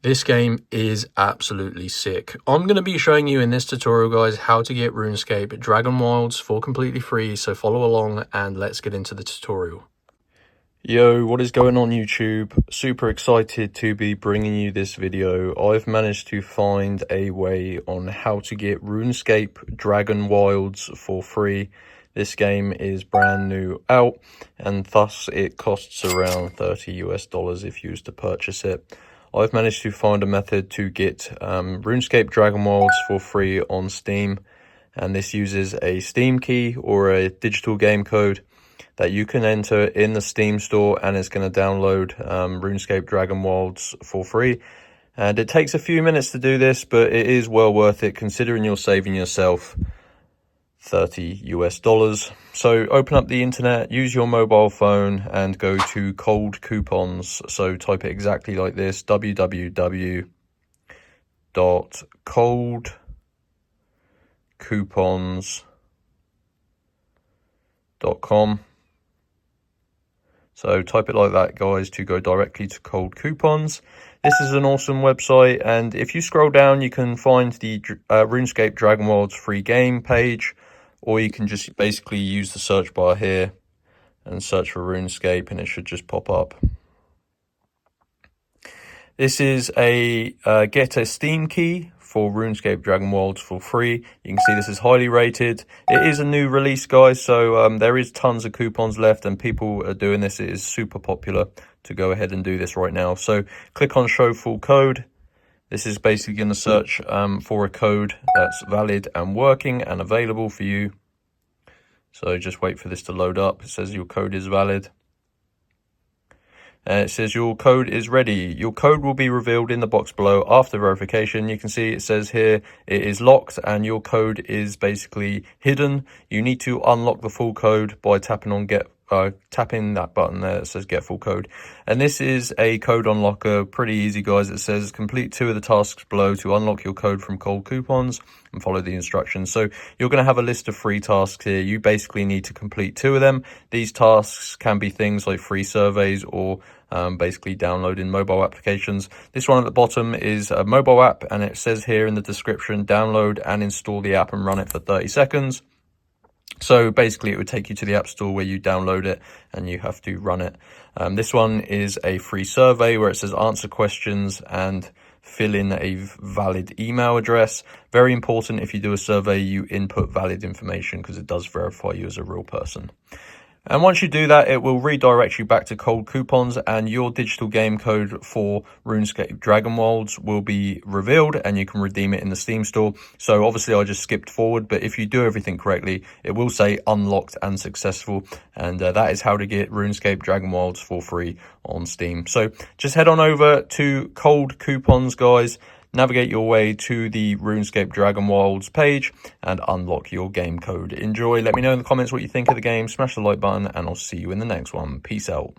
This game is absolutely sick. I'm going to be showing you in this tutorial, guys, how to get Runescape Dragonwilds for completely free, so follow along and let's get into the tutorial. Yo, what is going on YouTube? Super excited to be bringing you this video. I've managed to find a way on how to get Runescape Dragonwilds for free. This game is brand new out and thus it costs around $30 if you was to purchase it. I've managed to find a method to get RuneScape Dragonwilds for free on Steam, and this uses a Steam key or a digital game code that you can enter in the Steam store, and it's going to download RuneScape Dragonwilds for free. And it takes a few minutes to do this, but it is well worth it considering you're saving yourself $30. So open up the internet, use your mobile phone and go to cold coupons. So type it exactly like this: www.coldcoupons.com. So type it like that, guys, to go directly to Cold Coupons. This is an awesome website, and if you scroll down you can find the RuneScape Dragonwilds free game page, or you can just basically use the search bar here and search for RuneScape and it should just pop up. This is a get a Steam key for RuneScape Dragonwilds for free. You can see this is highly rated. It is a new release, guys, so there is tons of coupons left and people are doing this. It is super popular to go ahead and do this right now. So click on show full code. This is basically going to search for a code that's valid and working and available for you. So just wait for this to load up. It says your code is valid. And it says your code is ready. Your code will be revealed in the box below after verification. You can see it says here it is locked and your code is basically hidden. You need to unlock the full code by tapping that button there that says get full code. And this is a code unlocker, pretty easy, guys. It says complete 2 of the tasks below to unlock your code from Cold Coupons and follow the instructions. So you're going to have a list of free tasks here. You basically need to complete 2 of them. These tasks can be things like free surveys or basically downloading mobile applications. This one at the bottom is a mobile app, and it says here in the description, download and install the app and run it for 30 seconds. So basically it would take you to the App Store where you download it and you have to run it. This one is a free survey where it says answer questions and fill in a valid email address. Very important, if you do a survey, you input valid information because it does verify you as a real person. And once you do that, it will redirect you back to Cold Coupons and your digital game code for RuneScape Dragonwilds will be revealed and you can redeem it in the Steam store. So obviously I just skipped forward, but if you do everything correctly, it will say unlocked and successful. And that is how to get RuneScape Dragonwilds for free on Steam. So just head on over to Cold Coupons, guys. Navigate your way to the RuneScape Dragonwilds page and unlock your game code. Enjoy. Let me know in the comments what you think of the game. Smash the like button and I'll see you in the next one. Peace out.